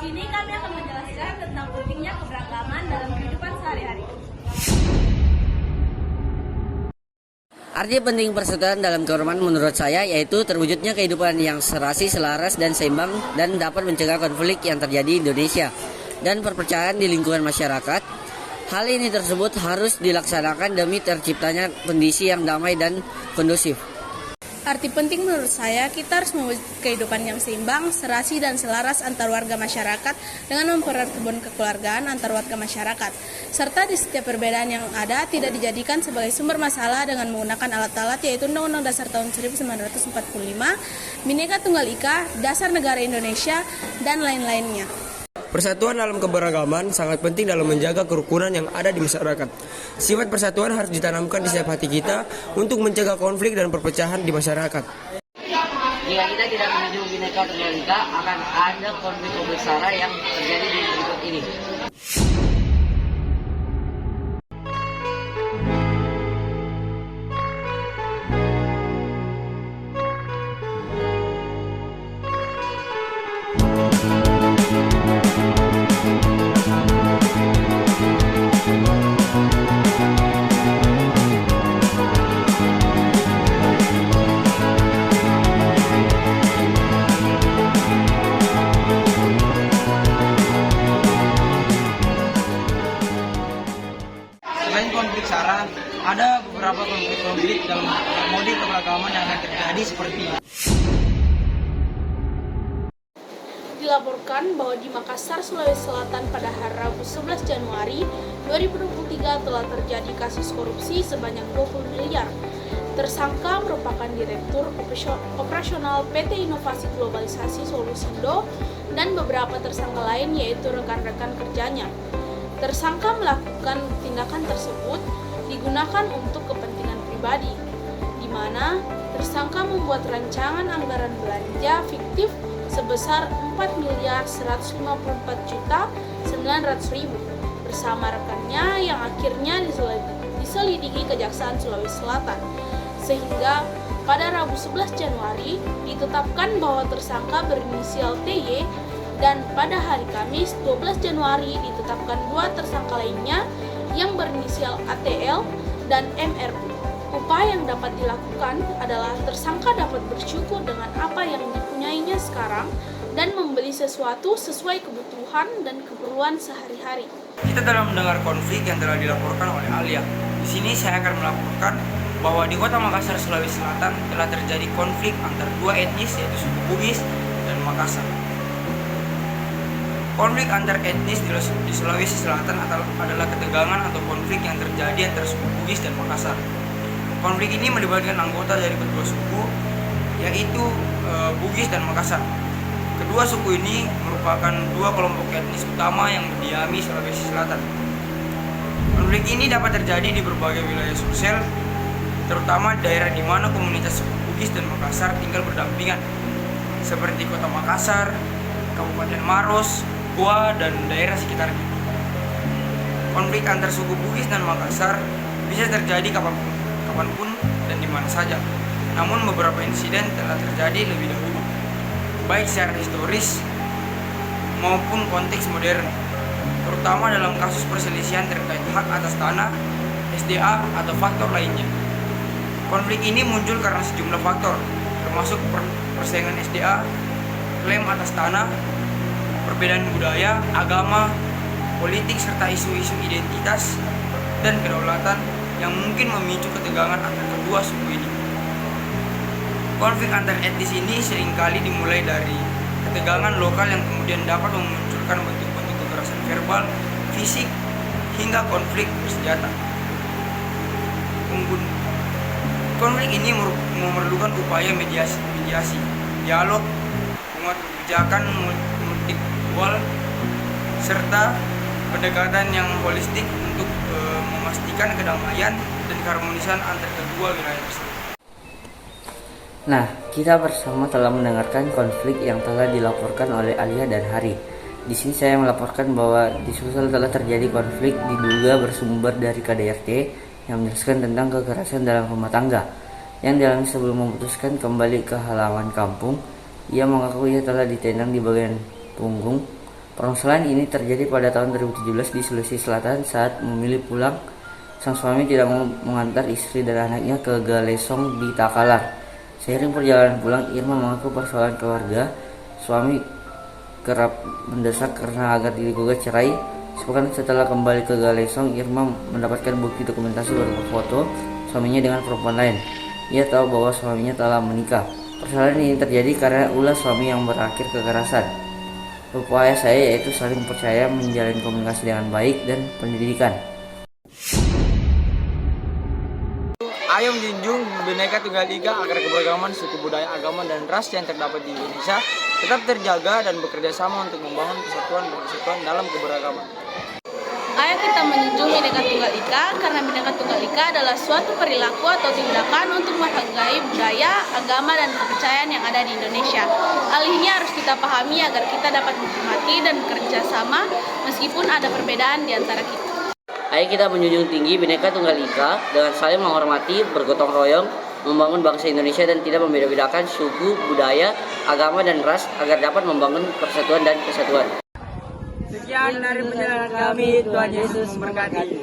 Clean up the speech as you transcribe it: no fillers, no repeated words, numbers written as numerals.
sini kami akan menjelaskan tentang pentingnya keberagaman dalam kehidupan sehari-hari. Arti penting persatuan dalam keberagaman menurut saya yaitu terwujudnya kehidupan yang serasi, selaras, dan seimbang dan dapat mencegah konflik yang terjadi di Indonesia dan perpecahan di lingkungan masyarakat. Hal ini tersebut harus dilaksanakan demi terciptanya kondisi yang damai dan kondusif. Arti penting menurut saya, kita harus membuat kehidupan yang seimbang, serasi, dan selaras antar warga masyarakat dengan mempererat hubungan kekeluargaan antar warga masyarakat. Serta di setiap perbedaan yang ada tidak dijadikan sebagai sumber masalah dengan menggunakan alat-alat yaitu Undang-Undang Dasar tahun 1945, Bhinneka Tunggal Ika, Dasar Negara Indonesia, dan lain-lainnya. Persatuan dalam keberagaman sangat penting dalam menjaga kerukunan yang ada di masyarakat. Sifat persatuan harus ditanamkan di setiap hati kita untuk mencegah konflik dan perpecahan di masyarakat. Jika kita tidak menuju Bhinneka Tunggal Ika, akan ada konflik besar yang terjadi di berikut ini. Selain konflik SARA, ada beberapa konflik dalam mode keberagaman yang akan terjadi seperti Dilaporkan bahwa di Makassar, Sulawesi Selatan pada hari Rabu 11 Januari 2023 telah terjadi kasus korupsi sebanyak 20 miliar. Tersangka merupakan Direktur Operasional PT Inovasi Globalisasi Solusindo dan beberapa tersangka lain yaitu rekan-rekan kerjanya. Tersangka melakukan tindakan tersebut digunakan untuk kepentingan pribadi, di mana tersangka membuat rancangan anggaran belanja fiktif sebesar 4.154.900.000 bersama rekannya yang akhirnya diselidiki Kejaksaan Sulawesi Selatan. Sehingga pada Rabu 11 Januari ditetapkan bahwa tersangka berinisial TY dan pada hari Kamis 12 Januari ditetapkan dua tersangka lainnya yang berinisial ATL dan MRU. Upaya yang dapat dilakukan adalah tersangka dapat bersyukur dengan apa yang dipunyainya sekarang dan membeli sesuatu sesuai kebutuhan dan keperluan sehari-hari. kita telah mendengar konflik yang telah dilaporkan oleh Alia. Di sini saya akan melaporkan bahwa di Kota Makassar, Sulawesi Selatan telah terjadi konflik antar dua etnis yaitu suku Bugis dan Makassar. Konflik antar etnis di Sulawesi Selatan adalah ketegangan atau konflik yang terjadi antara suku Bugis dan Makassar. Konflik ini melibatkan anggota dari kedua suku, yaitu Bugis dan Makassar. Kedua suku ini merupakan dua kelompok etnis utama yang mendiami Sulawesi Selatan. Konflik ini dapat terjadi di berbagai wilayah Sulsel, terutama daerah di mana komunitas suku Bugis dan Makassar tinggal berdampingan, seperti Kota Makassar, Kabupaten Maros, Goa, dan daerah sekitarnya. Konflik antar suku Bugis dan Makassar bisa terjadi kapanpun dan di mana saja. Namun beberapa insiden telah terjadi lebih dahulu, baik secara historis maupun konteks modern, terutama dalam kasus perselisihan terkait hak atas tanah, SDA, atau faktor lainnya. Konflik ini muncul karena sejumlah faktor, termasuk persaingan SDA, klaim atas tanah, perbedaan budaya, agama, politik, serta isu-isu identitas dan kedaulatan yang mungkin memicu ketegangan antara kedua suku ini. Konflik antar etnis ini seringkali dimulai dari ketegangan lokal yang kemudian dapat memunculkan bentuk-bentuk kekerasan verbal, fisik, hingga konflik bersenjata. Konflik ini memerlukan upaya mediasi, dialog, penguatan kebijakan multikultural, serta pendekatan yang holistik untuk memastikan kedamaian dan keharmonisan antar kedua wilayah tersebut. Nah, kita bersama telah mendengarkan konflik yang telah dilaporkan oleh Alia dan Hari. Di sini saya melaporkan bahwa di Sulsel telah terjadi konflik diduga bersumber dari KDRT yang menjelaskan tentang kekerasan dalam rumah tangga yang dialami sebelum memutuskan kembali ke halaman kampung. Ia mengaku ia telah ditendang di bagian punggung Permasalahan ini terjadi pada tahun 2017 di Sulawesi Selatan saat memilih pulang. Sang suami tidak mau mengantar istri dan anaknya ke Galesong di Takalar. Seiring perjalanan pulang, Irma mengaku persoalan keluarga. Suami kerap mendesak karena agar digugat cerai. Sepekan setelah kembali ke Galesong, Irma mendapatkan bukti dokumentasi berupa foto suaminya dengan perempuan lain. Ia tahu bahwa suaminya telah menikah. Persoalan ini terjadi karena ulah suami yang berakhir kekerasan. Upaya saya yaitu saling percaya, menjalin komunikasi dengan baik, dan pendidikan. Ayo menjunjung Bhinneka Tunggal Ika agar keberagaman suku budaya, agama, dan ras yang terdapat di Indonesia tetap terjaga dan bekerja sama untuk membangun persatuan dalam keberagaman. Ayo kita menjunjung Bhinneka Tunggal Ika karena Bhinneka Tunggal Ika adalah suatu perilaku atau tindakan untuk menghargai budaya, agama, dan kepercayaan yang ada di Indonesia. Hal ini harus kita pahami agar kita dapat menghormati dan bekerja sama meskipun ada perbedaan di antara kita. Ayo kita menjunjung tinggi Bhinneka Tunggal Ika dengan saling menghormati, bergotong royong, membangun bangsa Indonesia dan tidak membeda-bedakan suku, budaya, agama, dan ras agar dapat membangun persatuan dan kesatuan. Sekian dari penjelasan kami, Tuhan Yesus memberkati.